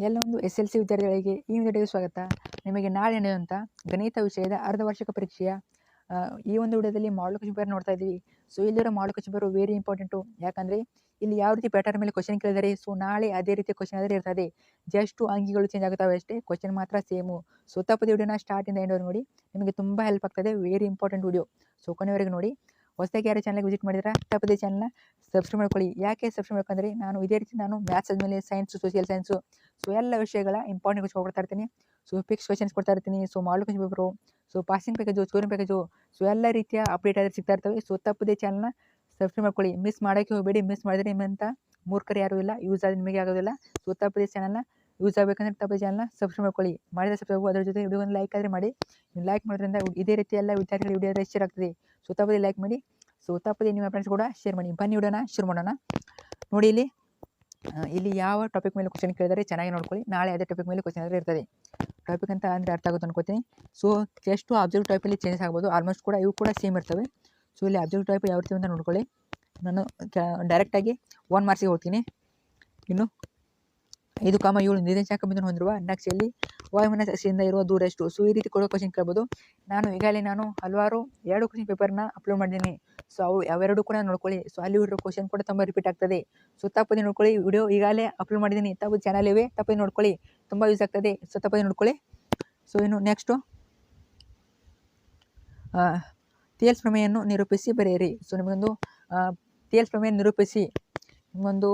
ಎಲ್ಲೊಂದು SLC ವಿದ್ಯಾರ್ಥಿಗಳಿಗೆ ಈ ವಿಡಿಯೋಗೆ ಸ್ವಾಗತ. ನಿಮಗೆ ನಾಳೆ ನಡೆಯುವಂಥ ಗಣಿತ ವಿಷಯದ ಅರ್ಧ ವಾರ್ಷಿಕ ಪರೀಕ್ಷೆಯ ಈ ಒಂದು ವಿಡಿಯೋದಲ್ಲಿ ಮಾಡಲ್ ಕ್ವೆಶ್ಚನ್ ಪೇಪರ್ ನೋಡ್ತಾ ಇದ್ದೀವಿ. ಸೊ ಇಲ್ಲಿರೋ ಮಾಡಲ್ ಕ್ವೆಶ್ಚನ್ ಪೇಪರ್ ವೆರಿ ಇಂಪಾರ್ಟೆಂಟು. ಯಾಕಂದರೆ ಇಲ್ಲಿ ಯಾವ ರೀತಿ ಪ್ಯಾಟರ್ನ್ ಮೇಲೆ ಕ್ವಶನ್ ಕೇಳಿದರೆ ಸೊ ನಾಳೆ ಅದೇ ರೀತಿ ಕ್ವಶನ್ ಆದರೆ ಇರ್ತದೆ. ಜಸ್ಟ್ ಅಂಕಿಗಳು ಚೇಂಜ್ ಆಗುತ್ತವೆ ಅಷ್ಟೇ, ಕ್ವಶನ್ ಮಾತ್ರ ಸೇಮು. ಸೊ ತಪ್ಪದೆ ವಿಡಿಯೋನ ಸ್ಟಾರ್ಟಿಂದ ಎಂಡ್ವರೆಗೆ ನೋಡಿ, ನಿಮಗೆ ತುಂಬ ಹೆಲ್ಪ್ ಆಗ್ತದೆ. Very important video. ಸೊ ಕೊನೆವರೆಗೆ ನೋಡಿ. ಹೊಸದಾಗಿ ಯಾರು ಚಾನಲ್ಗೆ ವಿಸಿಟ್ ಮಾಡಿದ್ರೆ ತಪ್ಪದೆ ಚಾನಲ್ನ ಸಬ್ಸ್ಕ್ರೈಬ್ ಮಾಡ್ಕೊಳ್ಳಿ. ಯಾಕೆ ಸಬ್ಸ್ಕ್ರೈಬ್ ಮಾಡ್ಕೊಂಡ್ರೆ ನಾನು ಇದೇ ರೀತಿ ಮ್ಯಾಥ್ಸ್ ಆದಮೇಲೆ ಸೈನ್ಸು, ಸೋಷಿಯಲ್ ಸೈನ್ಸು, ಸೊ ಎಲ್ಲ ವಿಷಯಗಳ ಇಂಪಾರ್ಟೆಂಟ್ ಕ್ವೆಶ್ಚನ್ ಕೊಡ್ತಾ ಇರ್ತೀನಿ. ಸೊ ಫಿಕ್ಸ್ ಕ್ವೆಶ್ಚನ್ಸ್ ಕೊಡ್ತಾ ಇರ್ತೀನಿ. ಸೊ ಮಾಡಲ್ question paper, so passing package, scoring package, so ಎಲ್ಲ ರೀತಿಯ ಅಪ್ಡೇಟ್ ಆದ್ರೆ ಸಿಗ್ತಾ ಇರ್ತವೆ. ಸೊ ತಪ್ಪದೆ ಚಾನಲ್ನ ಸಬ್ಸ್ಕ್ರೈಬ್ ಮಾಡ್ಕೊಳ್ಳಿ. ಮಿಸ್ ಮಾಡೋಕ್ಕೆ ಹೋಗಬೇಡಿ. ಮಿಸ್ ಮಾಡಿದ್ರೆ ನಿಮ್ಮಂಥ ಮೂರ್ಖರು ಯಾರೂ ಇಲ್ಲ, ಯೂಸ್ ಆದರೆ ನಿಮಗೆ ಆಗೋದಿಲ್ಲ. ಸೊ ತಪ್ಪದೆ ಚಾನಲ್ನ ಯೂಸ್ ಆಗಬೇಕಂದ್ರೆ ತಪ್ಪದೆ ಚಾನಲ್ನ ಸಬ್ಸ್ಕ್ರೈಬ್ ಮಾಡ್ಕೊಳ್ಳಿ. ಮಾಡಿದ ಸಬ್ಸ್ಕ್ರೈಬ್ ಅದರ ಜೊತೆ ವಿಡಿಯೋನ ಲೈಕ್ ಆದರೆ ಮಾಡಿ. ನೀವು ಲೈಕ್ ಮಾಡೋದ್ರಿಂದ ಇದೇ ರೀತಿ ಎಲ್ಲ ವಿದ್ಯಾರ್ಥಿಗಳ ವಿಡಿಯೋ ಆದರೆ ಶೇರ್ ಆಗ್ತದೆ. ಸೊ ತಪ್ಪದೆ ಲೈಕ್ ಮಾಡಿ. ಸೊ ತಪ್ಪದೆ ನಿಮ್ಮ ಫ್ರೆಂಡ್ಸ್ ಕೂಡ ಶೇರ್ ಮಾಡಿ. ಬನ್ನಿ ವಿಡಿಯೋನ ಶುರು ಮಾಡೋಣ. ನೋಡಿ ಇಲ್ಲಿ ಯಾವ ಟಾಪಿಕ್ ಮೇಲೆ ಕ್ವಶನ್ ಕೇಳಿದರೆ ಚೆನ್ನಾಗಿ ನೋಡ್ಕೊಳ್ಳಿ. ನಾಳೆ ಅದೇ ಟಾಪಿಕ್ ಮೇಲೆ ಕ್ವಶನ್ ಆದರೆ ಇರ್ತದೆ. ಟಾಪಿಕ್ ಅಂತ ಅಂದರೆ ಅರ್ಥ ಆಗುತ್ತೆ ಅನ್ಕೋತೀನಿ. ಸೊ ಎಷ್ಟು ಆಬ್ಜೆಕ್ಟ್ ಟೈಪಲ್ಲಿ ಚೇಂಜಸ್ ಆಗ್ಬೋದು, ಆಲ್ಮೋಸ್ಟ್ ಕೂಡ ಇವು ಕೂಡ ಸೇಮ್ ಇರ್ತವೆ. ಸೊ ಇಲ್ಲಿ ಆಬ್ಜೆಕ್ಟ್ ಟೈಪ್ ಯಾವ ರೀತಿ ಅಂತ ನೋಡ್ಕೊಳ್ಳಿ. ನಾನು ಡೈರೆಕ್ಟಾಗಿ 1 ಮಾರ್ಕ್ಸಿಗೆ ಹೋಗ್ತೀನಿ. ಇನ್ನು 5,7 ನಿರ್ದೇಶಾಂಕ ಬಿಂದು ಹೊಂದಿರುವ ನಕ್ಷೆಯಲ್ಲಿ ವಾಯುಮನಸ್ಸಿಂದ ಇರುವ ದೂರ ಎಷ್ಟು. ಸೊ ಈ ರೀತಿ ಕೊಡೋ ಕ್ವಶನ್ ಕೇಳ್ಬೋದು. ಈಗಾಗಲೇ ಹಲವಾರು 2 ಕ್ವಶನ್ ಪೇಪರ್ನ ಅಪ್ಲೋಡ್ ಮಾಡಿದ್ದೀನಿ. ಸೊ ಅವೆರಡು ಕೂಡ ನೋಡ್ಕೊಳ್ಳಿ. ಸೊ ಅಲ್ಲಿ ಇರೋ ಕ್ವಶನ್ ಕೂಡ ತುಂಬ ರಿಪೀಟ್ ಆಗ್ತದೆ. ಸೊ ತಪ್ಪದೆ ನೋಡ್ಕೊಳ್ಳಿ. ವಿಡಿಯೋ ಈಗಾಗಲೇ ಅಪ್ಲೋಡ್ ಮಾಡಿದ್ದೀನಿ, ತಪ್ಪು ಚಾನಲ್ ಇವೆ, ತಪ್ಪದೆ ನೋಡ್ಕೊಳ್ಳಿ, ತುಂಬ ಯೂಸ್ ಆಗ್ತದೆ. ಸೊ ತಪ್ಪದೆ ನೋಡ್ಕೊಳ್ಳಿ. ಸೊ ಇನ್ನು ನೆಕ್ಸ್ಟು ಥಿಯಲ್ಸ್ ಪ್ರಮೇಯನ್ನು ನಿರೂಪಿಸಿ ಬರೆಯಿರಿ. ಸೊ ನಿಮಗೊಂದು ಥಿಯಲ್ಸ್ ಪ್ರಮೇಯ ನಿರೂಪಿಸಿ, ನಿಮಗೊಂದು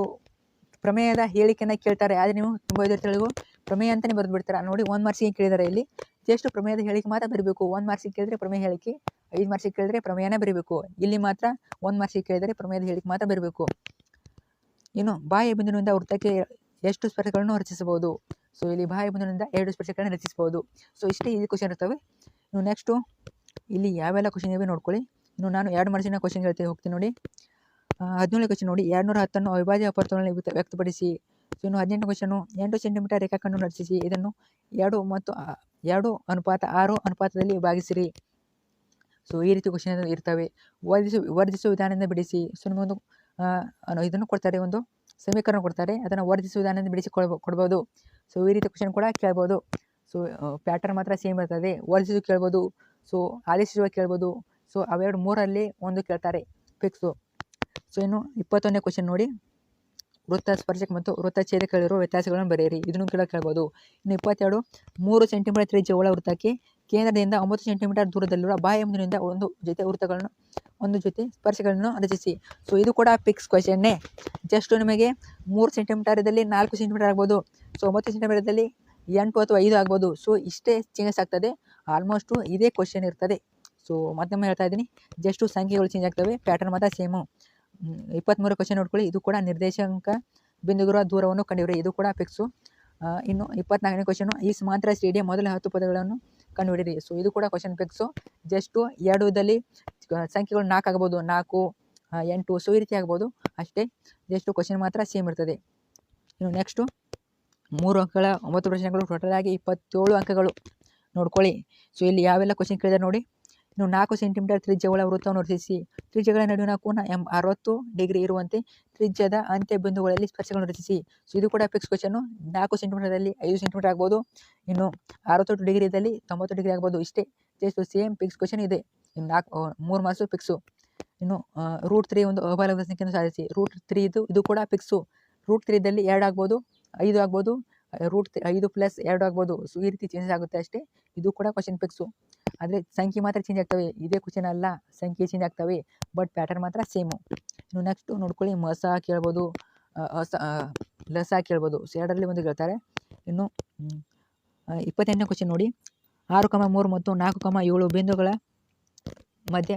ಪ್ರಮೇಯದ ಹೇಳಿಕೆಯನ್ನು ಕೇಳ್ತಾರೆ. ಆದರೆ ನೀವು ತುಂಬ ವಿದ್ಯಾರ್ಥಿಗಳಿಗೂ ಪ್ರಮೇಯ ಅಂತಲೇ ಬರೆದು ಬಿಡ್ತಾರೆ. ನೋಡಿ 1 ಮಾರ್ಕ್ಸಿಗೆ ಕೇಳಿದ್ದಾರೆ. ಇಲ್ಲಿ ಜಸ್ಟ್ ಪ್ರಮೇಯದ ಹೇಳಿಕೆ ಮಾತ್ರ ಬರೀಬೇಕು. 1 ಮಾರ್ಕ್ಸಿಗೆ ಕೇಳಿದರೆ ಪ್ರಮೇಯ ಹೇಳಿಕೆ, 5 ಮಾರ್ಕ್ಸಿಗೆ ಕೇಳಿದರೆ ಪ್ರಮೇಯನೇ ಬರೀಬೇಕು. ಇಲ್ಲಿ ಮಾತ್ರ 1 ಮಾರ್ಕ್ಸಿಗೆ ಕೇಳಿದರೆ ಪ್ರಮೇಯದ ಹೇಳಿಕೆ ಮಾತ್ರ ಬರೀಬೇಕು. ಇನ್ನು ಬಾಹ್ಯ ಬಿಂದುವಿನಿಂದ ವೃತ್ತಕ್ಕೆ ಎಷ್ಟು ಸ್ಪರ್ಶಗಳನ್ನು ರಚಿಸಬಹುದು. ಸೊ ಇಲ್ಲಿ ಬಾಹ್ಯ ಬಿಂದುವಿನಿಂದ 2 ಸ್ಪರ್ಶಗಳನ್ನು ರಚಿಸಬಹುದು. ಸೊ ಇಷ್ಟೇ ಈ ಕ್ವಶನ್ ಇರ್ತವೆ. ಇನ್ನು ನೆಕ್ಸ್ಟು ಇಲ್ಲಿ ಯಾವೆಲ್ಲ ಕ್ವಶನ್ ಇವೆ ನೋಡ್ಕೊಳ್ಳಿ. ಇನ್ನು ನಾನು 2 ಮಾರ್ಕ್ಸಿನ ಕ್ವಶನ್ ಹೇಳ್ತೀನಿ, ಹೋಗ್ತೀನಿ ನೋಡಿ. 17 ಕ್ವಶನ್ ನೋಡಿ. 210 ಅವಿಭಾಜ್ಯ ಅಪವರ್ತನಗಳಲ್ಲಿ ವ್ಯಕ್ತಪಡಿಸಿ. ಸೊ ಇನ್ನು 18 ಕ್ವಶನು 8 ಸೆಂಟಿಮೀಟರ್ ರೇಖಾಖಂಡವನ್ನು ರಚಿಸಿ. ಇದನ್ನು 2 ಮತ್ತು 2:6 ಅನುಪಾತದಲ್ಲಿ ಭಾಗಿಸಿರಿ. ಸೊ ಈ ರೀತಿ ಕ್ವಶನ್ ಇರ್ತವೆ. ವರ್ಧಿಸುವ ವಿಧಾನದಿಂದ ಬಿಡಿಸಿ. ಸೊ ನಿಮಗೊಂದು ಇದನ್ನು ಕೊಡ್ತಾರೆ, ಒಂದು ಸಮೀಕರಣ ಕೊಡ್ತಾರೆ, ಅದನ್ನು ವರ್ಧಿಸುವ ವಿಧಾನದಿಂದ ಬಿಡಿಸಿ ಕೊಡ್ಬೋದು. ಸೊ ಈ ರೀತಿ ಕ್ವಶನ್ ಕೂಡ ಕೇಳ್ಬೋದು. ಸೊ ಪ್ಯಾಟರ್ನ್ ಮಾತ್ರ ಸೇಮ್ ಇರ್ತದೆ. ವರ್ಧಿಸುವ ಕೇಳ್ಬೋದು, ಸೊ ಆದೇಶಿಸುವ ಕೇಳ್ಬೋದು. ಸೊ ಅವೆರಡು 3ರಲ್ಲಿ ಒಂದು ಕೇಳ್ತಾರೆ ಫಿಕ್ಸು. ಸೊ ಇನ್ನು 21ನೇ ಕ್ವಶನ್ ನೋಡಿ. ವೃತ್ತ ಸ್ಪರ್ಶಕ ಮತ್ತು ವೃತ್ತ ಛೇದಕಗಳಿರುವ ವ್ಯತ್ಯಾಸಗಳನ್ನು ಬರೆಯಿರಿ. ಇದನ್ನು ಕೇಳ್ಬೋದು. ಇನ್ನು 22 3 ಸೆಂಟಿಮೀಟರ್ ತ್ರಿಜ್ಯವುಳ್ಳ ವೃತ್ತಕ್ಕೆ ಕೇಂದ್ರದಿಂದ 9 ಸೆಂಟಿಮೀಟರ್ ದೂರದಲ್ಲಿರುವ ಬಾಹ್ಯ ಬಿಂದುವಿನಿಂದ ಒಂದು ಜೊತೆ ಸ್ಪರ್ಶಗಳನ್ನು ರಚಿಸಿ. ಸೊ ಇದು ಕೂಡ ಫಿಕ್ಸ್ ಕ್ವಶನ್ನೇ. ಜಸ್ಟ್ ನಿಮಗೆ 3 ಸೆಂಟಿಮೀಟರ್ ಇದ್ದಲ್ಲಿ 4 ಸೆಂಟಿಮೀಟರ್ ಆಗ್ಬೋದು. ಸೊ 9 ಸೆಂಟಿಮೀಟರ್ ಇದ್ದಲ್ಲಿ 8 ಅಥವಾ 5 ಆಗ್ಬೋದು. ಸೊ ಇಷ್ಟೇ ಚೇಂಜಸ್ ಆಗ್ತದೆ. ಆಲ್ಮೋಸ್ಟು ಇದೇ ಕ್ವಶನ್ ಇರ್ತದೆ. ಸೊ ಮತ್ತೊಮ್ಮೆ ಹೇಳ್ತಾ ಇದ್ದೀನಿ, ಜಸ್ಟು ಸಂಖ್ಯೆಗಳು ಚೇಂಜ್ ಆಗ್ತವೆ, ಪ್ಯಾಟರ್ನ್ ಮಾತ್ರ ಸೇಮು. 23 ಕ್ವಶನ್ ನೋಡ್ಕೊಳ್ಳಿ. ಇದು ಕೂಡ ನಿರ್ದೇಶಾಂಕ ಬಿಂದುಗಿರುವ ದೂರವನ್ನು ಕಂಡುಹಿಡಿಯಿರಿ. ಇದು ಕೂಡ ಫಿಕ್ಸು. ಇನ್ನು 24ನೇ ಕ್ವಶನು. ಈ ಸಮಾಂತರ ಶ್ರೇಣಿಯ ಮೊದಲ 10 ಪದಗಳನ್ನು ಕಂಡುಹಿಡಿಯಿರಿ. ಸೊ ಇದು ಕೂಡ ಕ್ವಶನ್ ಫಿಕ್ಸು. ಜಸ್ಟು 2 ಇದ್ದಲ್ಲಿ ಸಂಖ್ಯೆಗಳು 4 ಆಗ್ಬೋದು, 4, 8, ಸೊ ಈ ರೀತಿ ಆಗ್ಬೋದು ಅಷ್ಟೇ. ಜಸ್ಟು ಕ್ವಶನ್ ಮಾತ್ರ ಸೇಮ್ ಇರ್ತದೆ. ಇನ್ನು ನೆಕ್ಸ್ಟು 3 ಅಂಕಗಳ 9 ಪ್ರಶ್ನೆಗಳು, ಟೋಟಲ್ ಆಗಿ 27 ಅಂಕಗಳು ನೋಡ್ಕೊಳ್ಳಿ. ಸೊ ಇಲ್ಲಿ ಯಾವೆಲ್ಲ ಕ್ವಶನ್ ಕೇಳಿದ್ದಾರೆ ನೋಡಿ. ಇನ್ನು 4 ಸೆಂಟಿಮೀಟರ್ ತ್ರಿಜ್ಯವುಳ್ಳ ವೃತ್ತವನ್ನು ರಚಿಸಿ. ತ್ರಿಜ್ಯಗಳ ನಡುವಿನ ಕೋನ 60 ಡಿಗ್ರಿ ಇರುವಂತೆ ತ್ರಿಜ್ಯದ ಅಂತ್ಯ ಬಿಂದುಗಳಲ್ಲಿ ಸ್ಪರ್ಶಗಳನ್ನು ರಚಿಸಿ. ಸೊ ಇದು ಕೂಡ ಫಿಕ್ಸ್ ಕ್ವಶನು. 4 ಸೆಂಟಿಮೀಟರ್ದಲ್ಲಿ 5 ಸೆಂಟಿಮೀಟರ್ ಆಗ್ಬೋದು. ಇನ್ನು 60 ಡಿಗ್ರಿ ಇದ್ದಲ್ಲಿ 90 ಡಿಗ್ರಿ ಆಗ್ಬೋದು. ಇಷ್ಟೇ ಜಸ್ಟ್ ಸೇಮ್ ಫಿಕ್ಸ್ ಕ್ವಶನ್ ಇದೆ. ಇನ್ನು 3 ಮಾರ್ಕ್ಸು ಫಿಕ್ಸು. ಇನ್ನು √3 ಒಂದು ಅಬಲವಾದ ಸಂಖ್ಯೆಯನ್ನು ಸಾಧಿಸಿ. √3 ಇದು ಕೂಡ ಫಿಕ್ಸು. √3 ಇದ್ದಲ್ಲಿ 2 ಆಗ್ಬೋದು, 5 ಆಗ್ಬೋದು, √5 + 2 ಆಗ್ಬೋದು. ಸೊ ಈ ರೀತಿ ಚೇಂಜಸ್ ಆಗುತ್ತೆ ಅಷ್ಟೇ. ಇದು ಕೂಡ ಕ್ವಶನ್ ಫಿಕ್ಸು. ಆದರೆ ಸಂಖ್ಯೆ ಮಾತ್ರ ಚೇಂಜ್ ಆಗ್ತವೆ. ಇದೇ ಕ್ವಶನ್ ಅಲ್ಲ, ಸಂಖ್ಯೆ ಚೇಂಜ್ ಆಗ್ತವೆ, ಬಟ್ ಪ್ಯಾಟರ್ನ್ ಮಾತ್ರ ಸೇಮು. ಇನ್ನು ನೆಕ್ಸ್ಟು ನೋಡ್ಕೊಳ್ಳಿ. ಮಸ ಕೇಳ್ಬೋದು, ಲಸ ಕೇಳ್ಬೋದು. ಸೊ 2ರಲ್ಲಿ ಒಂದು ಕೇಳ್ತಾರೆ. ಇನ್ನು 28ನೇ ಕ್ವಶನ್ ನೋಡಿ. 6,3 ಮತ್ತು 4,7 ಬಿಂದುಗಳ ಮಧ್ಯ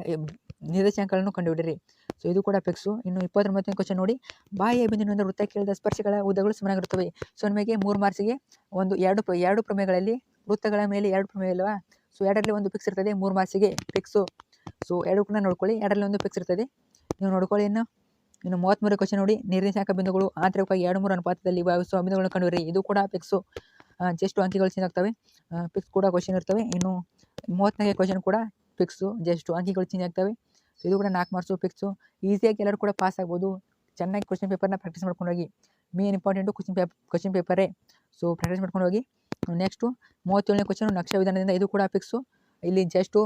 ನಿರ್ದೇಶಾಂಕಗಳನ್ನು ಕಂಡುಹಿಡಿಯಿರಿ. ಸೊ ಇದು ಕೂಡ ಫಿಕ್ಸು. ಇನ್ನು 29ನೇ ಕ್ವಶನ್ ನೋಡಿ. ಬಾಹ್ಯ ಬಿಂದುವಿನಿಂದ ವೃತ್ತಕ್ಕೆ ಕೇಳಿದ ಸ್ಪರ್ಶಗಳ ಉದ್ದಗಳು ಸಮಾನವಾಗಿರುತ್ತವೆ. ಸೊ ನಿಮಗೆ 3 ಮಾರ್ಕ್ಸಿಗೆ ಒಂದು 2 ಪ್ರಮೇಯಗಳಲ್ಲಿ ವೃತ್ತಗಳ ಮೇಲೆ 2 ಪ್ರಮೇಯ ಇಲ್ಲವಾ. ಸೊ 2ರಲ್ಲಿ ಒಂದು ಫಿಕ್ಸ್ ಇರ್ತದೆ, 3 ಮಾರ್ಕ್ಸಿಗೆ ಫಿಕ್ಸು. ಸೊ 2 ಕೂಡ ನೋಡ್ಕೊಳ್ಳಿ, 2ರಲ್ಲಿ ಒಂದು ಫಿಕ್ಸ್ ಇರ್ತದೆ, ನೀವು ನೋಡ್ಕೊಳ್ಳಿ. ಇನ್ನು 33 ಕ್ವಶನ್ ನೋಡಿ. ನಿರ್ದೇಶಾಂಕ ಬಿಂದುಗಳು ಆಂತರಿಕವಾಗಿ 2-3 ಅನುಪಾತದಲ್ಲಿ ಭಾವಿಸುವ ಬಿಂದುಗಳನ್ನು ಕಂಡುಹಿಡಿಯಿರಿ. ಇದು ಕೂಡ ಫಿಕ್ಸು. ಜಸ್ಟ್ ಅಂಕಿಗಳು ಚೇಂಜ್ ಆಗ್ತವೆ, ಫಿಕ್ಸ್ ಕೂಡ ಕ್ವಶನ್ ಇರ್ತವೆ. ಇನ್ನು 34ನೇ ಕ್ವಶನ್ ಕೂಡ ಫಿಕ್ಸು, ಜಸ್ಟ್ ಅಂಕಿಗಳು ಚೇಂಜ್ ಆಗ್ತವೆ. ಸೊ ಇದು ಕೂಡ 4 ಮಾರ್ಕ್ಸು ಫಿಕ್ಸು. ಈಸಿಯಾಗಿ ಎಲ್ಲರೂ ಕೂಡ ಪಾಸ್ ಆಗ್ಬೋದು. ಚೆನ್ನಾಗಿ ಕ್ವಶನ್ ಪೇಪರ್ನ ಪ್ರಾಕ್ಟೀಸ್ ಮಾಡ್ಕೊಂಡೋಗಿ. ಮೇನ್ ಇಂಪಾರ್ಟೆಂಟು ಕ್ವಶನ್ ಪೇಪರೇ. ಸೊ ಪ್ರಾಕ್ಟೀಸ್ ಮಾಡ್ಕೊಂಡು ಹೋಗಿ. ನೆಕ್ಸ್ಟು 37ನೇ ಕ್ವಶನು ನಕ್ಷಾ ವಿಧಾನದಿಂದ. ಇದು ಕೂಡ ಫಿಕ್ಸು. ಇಲ್ಲಿ just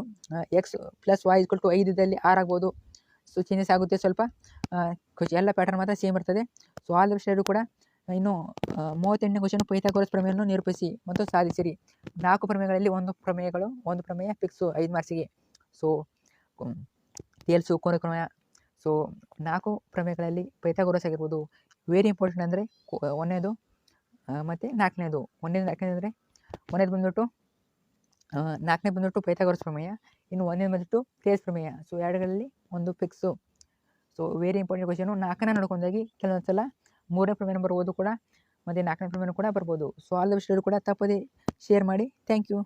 x plus y equal to 5 ಇದ್ದಲ್ಲಿ ಆರ್ ಆಗ್ಬೋದು. ಸೊ ಚೇಂಜಸ್ ಆಗುತ್ತೆ ಸ್ವಲ್ಪ, ಎಲ್ಲ ಪ್ಯಾಟರ್ನ್ ಮಾತ್ರ ಸೇಮ್ ಇರ್ತದೆ. ಸೊ ಆಲ್ ದ ಬೆಸ್ಟ್ ಕೂಡ. ಇನ್ನು 38ನೇ ಕ್ವಶನು ಪೈಥಾಗೋರಸ್ ಪ್ರಮೇಯವನ್ನು ನಿರೂಪಿಸಿ ಮತ್ತು ಸಾಧಿಸಿರಿ. 4 ಪ್ರಮೇಯಗಳಲ್ಲಿ ಒಂದು ಪ್ರಮೇಯ ಫಿಕ್ಸು 5 ಮಾರ್ಕ್ಸಿಗೆ. ಸೊ ತೇಲ್ಸು ಕೋನ ಪ್ರಮೇಯ. ಸೊ 4 ಪ್ರಮೇಯಗಳಲ್ಲಿ ಪೈಥಾಗೋರಸ್ ಆಗಿರ್ಬೋದು. ವೆರಿ ಇಂಪಾರ್ಟೆಂಟ್ ಅಂದರೆ 1ನೇದು ಮತ್ತು 4ನೇದು. 1ನೇದು 4ನೇದು ಅಂದರೆ 1ನೇದು ಬಂದ್ಬಿಟ್ಟು 4ನೇ ಬಂದ್ಬಿಟ್ಟು ಪೈಥಾಗೋರಸ್ ಪ್ರಮೇಯ, ಇನ್ನು 1ನೇದು ಬಂದ್ಬಿಟ್ಟು ತೇಲ್ಸ್ ಪ್ರಮೇಯ. ಸೊ ಎರಡರಲ್ಲಿ ಒಂದು fix. So very important question. 4ನೇ ನೋಡ್ಕೊಂಡಾಗಿ ಕೆಲವೊಂದು ಸಲ 3ನೇ ಪ್ರಮೇಯ ಬರ್ಬೋದು ಕೂಡ, ಮತ್ತು 4ನೇ ಪ್ರಮೇಯ ಕೂಡ ಬರ್ಬೋದು. ಸೊ ಆಲ್ ದ ಬೆಸ್ಟ್ ಕೂಡ. ತಪ್ಪದೆ ಶೇರ್ ಮಾಡಿ. Thank you.